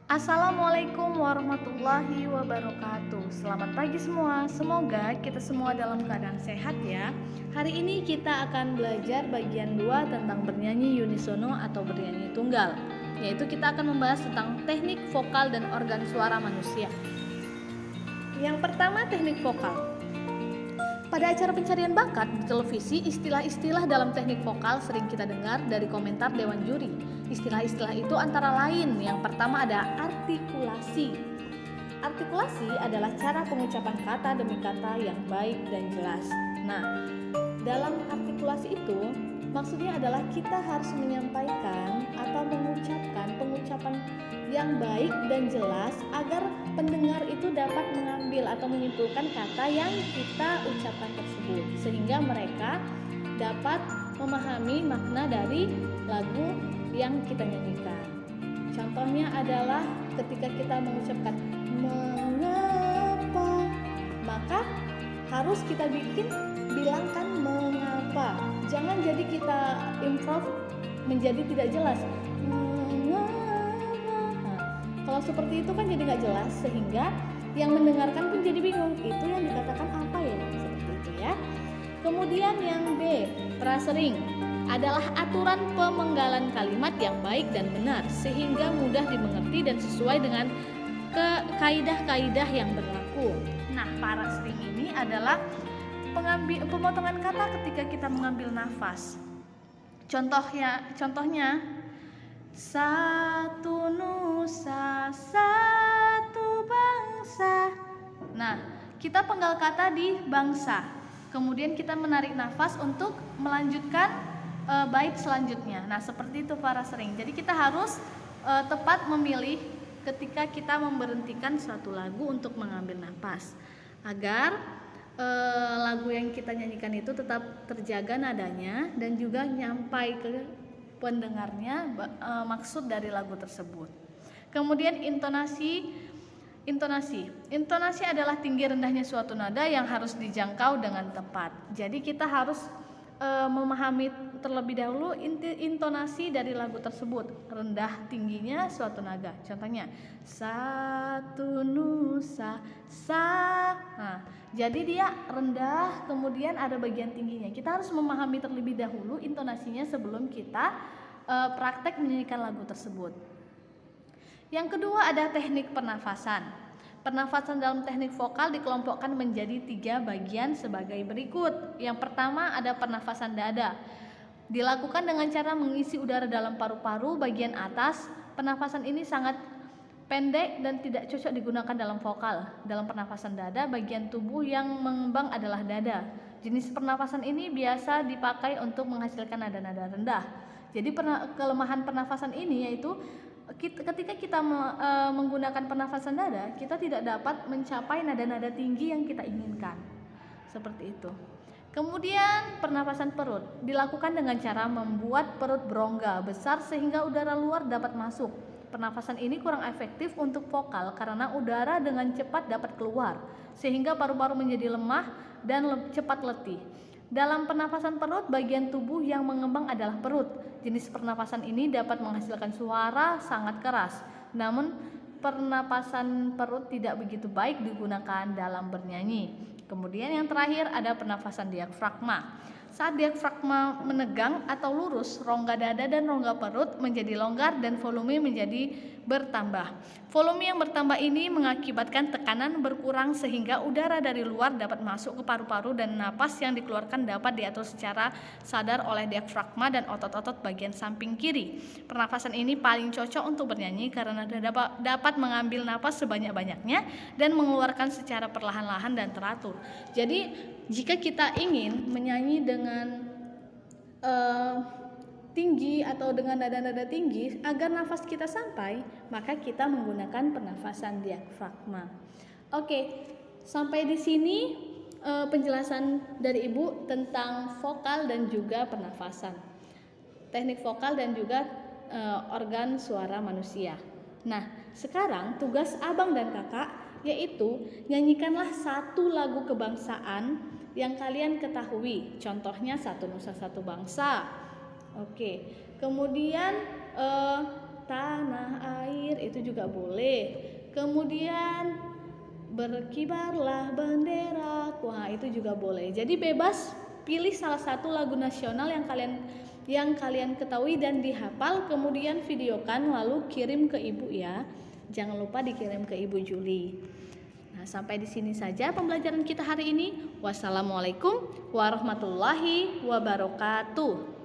Assalamualaikum warahmatullahi wabarakatuh. Selamat pagi semua. Semoga kita semua dalam keadaan sehat ya. Hari ini kita akan belajar bagian 2 tentang bernyanyi unisono atau bernyanyi tunggal. Yaitu kita akan membahas tentang teknik vokal dan organ suara manusia. Yang pertama, teknik vokal. Pada acara pencarian bakat di televisi, istilah-istilah dalam teknik vokal sering kita dengar dari komentar dewan juri. Istilah-istilah itu antara lain, yang pertama ada artikulasi. Artikulasi adalah cara pengucapan kata demi kata yang baik dan jelas. Nah, dalam artikulasi itu maksudnya adalah kita harus menyampaikan atau mengucapkan pengucapan yang baik dan jelas agar pendengar itu dapat mengambil atau menyimpulkan kata yang kita ucapkan tersebut, sehingga mereka dapat memahami makna dari lagu yang kita nyanyikan. Contohnya adalah ketika kita mengucapkan mengapa, maka harus kita bilangkan mengapa. Jangan jadi kita improv menjadi tidak jelas. Kalau seperti itu kan jadi nggak jelas, sehingga yang mendengarkan pun jadi bingung. Itu yang dikatakan apa ya? Seperti itu ya. Kemudian yang B, prasering, adalah aturan pemenggalan kalimat yang baik dan benar sehingga mudah dimengerti dan sesuai dengan kaidah-kaidah yang berlaku. Nah, prasering ini adalah pemotongan kata ketika kita mengambil nafas. Contohnya satu nusa, satu bangsa. Nah, kita penggal kata di bangsa. Kemudian kita menarik nafas untuk melanjutkan bait selanjutnya. Nah, seperti itu prasering. Jadi kita harus tepat memilih ketika kita memberhentikan suatu lagu untuk mengambil nafas agar lagu yang kita nyanyikan itu tetap terjaga nadanya dan juga nyampai ke pendengarnya maksud dari lagu tersebut. Kemudian intonasi adalah tinggi rendahnya suatu nada yang harus dijangkau dengan tepat. Jadi kita harus memahami terlebih dahulu intonasi dari lagu tersebut, rendah tingginya suatu nada. Contohnya satu nusa sa. Nah, jadi dia rendah, kemudian ada bagian tingginya. Kita harus memahami terlebih dahulu intonasinya sebelum kita praktek menyanyikan lagu tersebut. Yang kedua ada teknik pernafasan. Pernafasan dalam teknik vokal dikelompokkan menjadi 3 bagian sebagai berikut. Yang pertama ada pernafasan dada. Dilakukan dengan cara mengisi udara dalam paru-paru bagian atas. Pernafasan ini sangat pendek dan tidak cocok digunakan dalam vokal. Dalam pernafasan dada, bagian tubuh yang mengembang adalah dada. Jenis pernafasan ini biasa dipakai untuk menghasilkan nada-nada rendah. Jadi kelemahan pernafasan ini yaitu ketika kita menggunakan pernafasan dada, kita tidak dapat mencapai nada-nada tinggi yang kita inginkan. Seperti itu. Kemudian pernafasan perut dilakukan dengan cara membuat perut berongga besar sehingga udara luar dapat masuk. Pernafasan ini kurang efektif untuk vokal karena udara dengan cepat dapat keluar sehingga paru-paru menjadi lemah dan cepat letih. Dalam pernafasan perut, bagian tubuh yang mengembang adalah perut. Jenis pernafasan ini dapat menghasilkan suara sangat keras. Namun, pernapasan perut tidak begitu baik digunakan dalam bernyanyi. Kemudian yang terakhir ada pernafasan diafragma. Saat diafragma menegang atau lurus, rongga dada dan rongga perut menjadi longgar dan volume menjadi bertambah. Volume yang bertambah ini mengakibatkan tekanan berkurang sehingga udara dari luar dapat masuk ke paru-paru dan napas yang dikeluarkan dapat diatur secara sadar oleh diafragma dan otot-otot bagian samping kiri. Pernafasan ini paling cocok untuk bernyanyi karena dapat mengambil napas sebanyak-banyaknya dan mengeluarkan secara perlahan-lahan dan teratur. Jadi jika kita ingin menyanyi dengan tinggi atau dengan nada-nada tinggi agar nafas kita sampai, maka kita menggunakan pernafasan diafragma. Oke, sampai di sini penjelasan dari Ibu tentang vokal dan juga pernafasan, teknik vokal dan juga organ suara manusia. Nah, sekarang tugas abang dan kakak yaitu nyanyikanlah satu lagu kebangsaan yang kalian ketahui. Contohnya Satu Nusa Satu Bangsa. Oke. Kemudian tanah air itu juga boleh. Kemudian berkibarlah benderaku, itu juga boleh. Jadi bebas pilih salah satu lagu nasional yang kalian ketahui dan dihafal, kemudian videokan lalu kirim ke ibu ya. Jangan lupa dikirim ke Ibu Juli. Nah, sampai di sini saja pembelajaran kita hari ini. Wassalamualaikum warahmatullahi wabarakatuh.